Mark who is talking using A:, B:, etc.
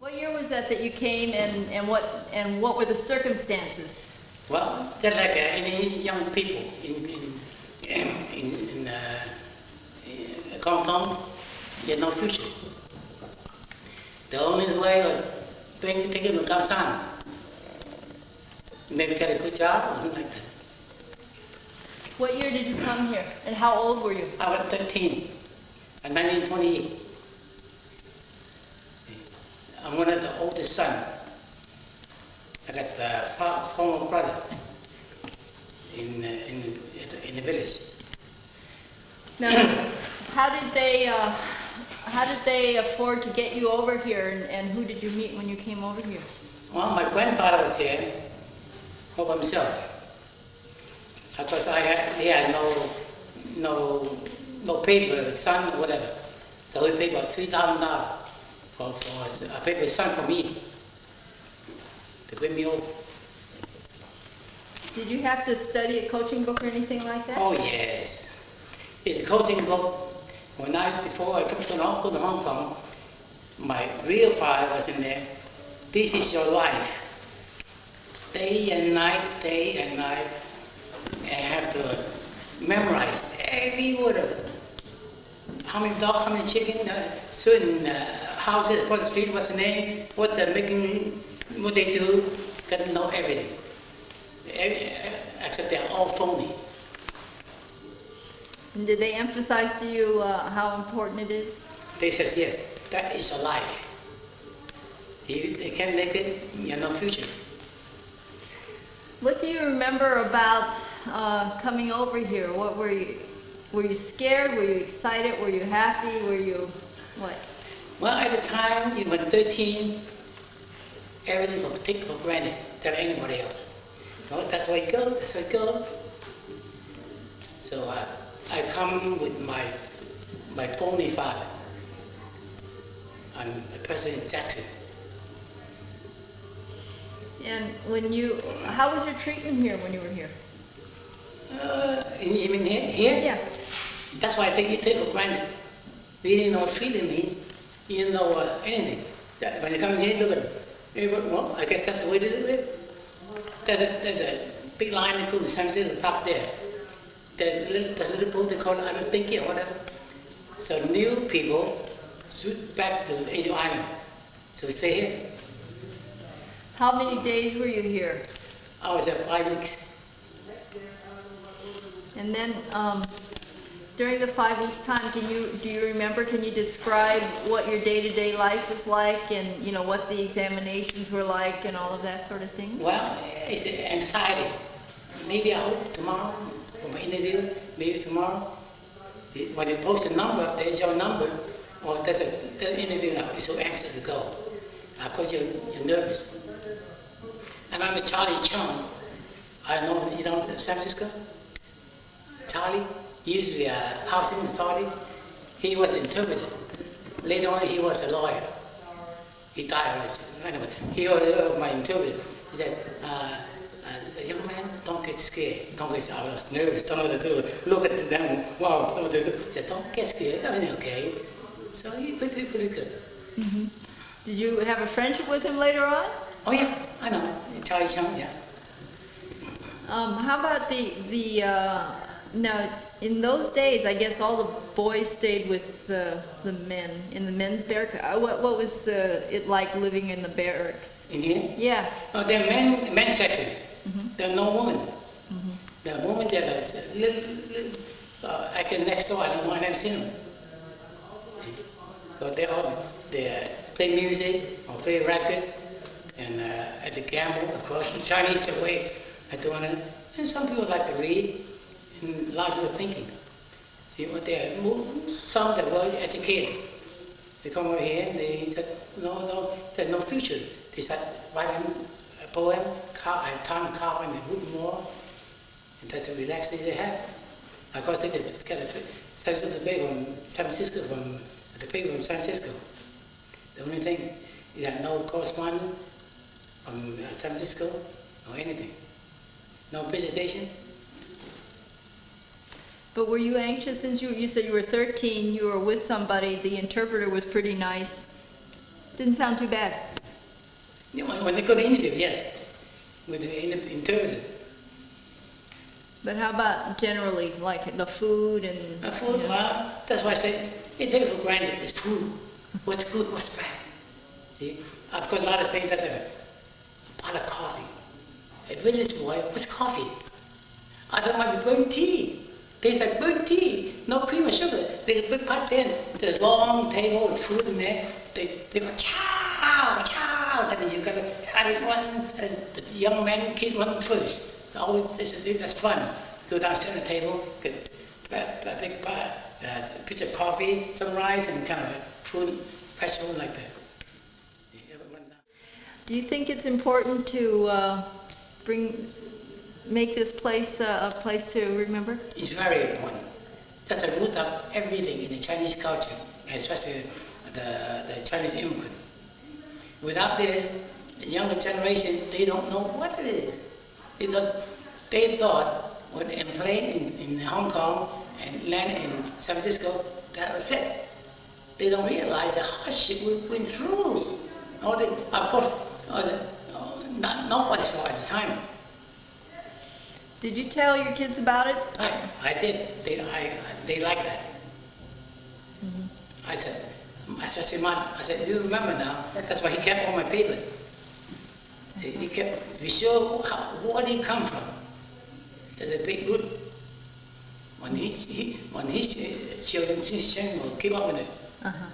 A: What year was that you came, and what were the circumstances?
B: Well, just like any young people in Compton, you had no future. The only way was taking to Kamsan. Maybe get a good job or something like that.
A: What year did you come here, and how old were you?
B: I was 13 in 1928. I'm one of the oldest son. I got the former brother in the village.
A: Now, how did they afford to get you over here, and who did you meet when you came over here?
B: Well, my grandfather was here, all by himself. Of course, he had no paper, son, or whatever. So he paid about $3,000 for a paper son for me to bring me over.
A: Did you have to study a coaching book or anything like that?
B: Oh yes, it's a coaching book. Before I come to Hong Kong, my real father was in there. This is your life. Day and night, I have to memorize every word of it. How many dogs, how many chicken, certain houses across the street, what's the name, what they're making, what they do, got to know everything. Except they're all phony.
A: And did they emphasize to you how important it is?
B: They says, yes, that is a life. They can't make it, you have no future.
A: What do you remember about coming over here? What were you? Were you scared? Were you excited? Were you happy? Were you what?
B: Well, at the time, when 13, everything was taken for granted than anybody else. No, that's where you go, that's where you go. So I come with my phony father. I'm President Jackson.
A: And how was your treatment here when you were here?
B: Even here?
A: Yeah.
B: That's why you take for granted. We didn't know what freedom means. You didn't know anything. When you come in here, look at it. Well, I guess that's the way to do it. There's a big line that goes to San Francisco top there. The little boat they call it, I don't think it or whatever. So new people shoot back to Angel Island. So stay here.
A: How many days were you here?
B: I was there 5 weeks.
A: And then during the 5 weeks time, do you remember? Can you describe what your day-to-day life was like, and what the examinations were like, and all of that sort of thing?
B: Well, it's anxiety. Maybe I hope tomorrow for my interview. Maybe tomorrow. See, when they post a number up there's your number. Or there's an interview now. You're so anxious to go. Of course, you're nervous. I remember Charlie Chung. I don't know, you know San Francisco? Charlie, he used to be a housing authority. He was an interpreter. Later on, he was a lawyer. He died already. Anyway, he was my interpreter. He said, young man, don't get scared. Don't get scared. I was nervous, don't know what to do. Look at them, wow, don't know what to do. He said, don't get scared, everything okay. So he pretty good.
A: Mm-hmm. Did you have a friendship with him later on?
B: Oh yeah, I know. Charlie Chung, yeah.
A: How about now, in those days, I guess all the boys stayed with the men in the men's barracks. What was it like living in the barracks?
B: In here?
A: Yeah.
B: Oh, they're men's section.
A: Mm-hmm.
B: There are no women.
A: Mm-hmm.
B: There are women there that's little actually next door, I don't want to see them. So they play music or play records and at the gamble, of course, the Chinese the way are doing it. And some people like to read and a lot of people thinking. See what they're some that were educated. They come over here and they said, no, there's no future. They start writing a poem, time to carve in the wood more, and that's a relaxation they have. Of course, they get a San Francisco from the paper from San Francisco. The only thing, you had no correspondent from San Francisco or anything. No visitation.
A: But were you anxious since you said you were 13, you were with somebody, the interpreter was pretty nice. Didn't sound too bad.
B: Yeah, when they go to interview, yes, with the interpreter.
A: But how about generally, like the food and?
B: Food, well, that's why I say, they take it for granted, it's food. What's good, what's bad? See, I've got a lot of things that are a pot of coffee. A village boy, what's coffee? I thought it might be burnt tea. Tastes like burnt tea, no cream or sugar. There's a big pot then, with a long table with food in there. They go, chow, chow, and then you gotta have it one, and the young man, kid run first. Always, that's fun. Go down, sit at the table, get a big pot, a piece of coffee, some rice, and kind of food, fresh food like that.
A: Do you think it's important to make this place a place to remember?
B: It's very important. That's the root of everything in the Chinese culture, especially the Chinese immigrant. Without this, the younger generation, they don't know what it is. They thought when they played in Hong Kong and landed in San Francisco, that was it. They don't realize the hardship we went through. Of course, not what it's for at the time.
A: Did you tell your kids about it?
B: I did. They like that. I said, especially I said, you remember now, that's why he kept all my papers. See, he kept, to be sure where did he come from. There's a big root. When his children will keep up with it.
A: Uh-huh.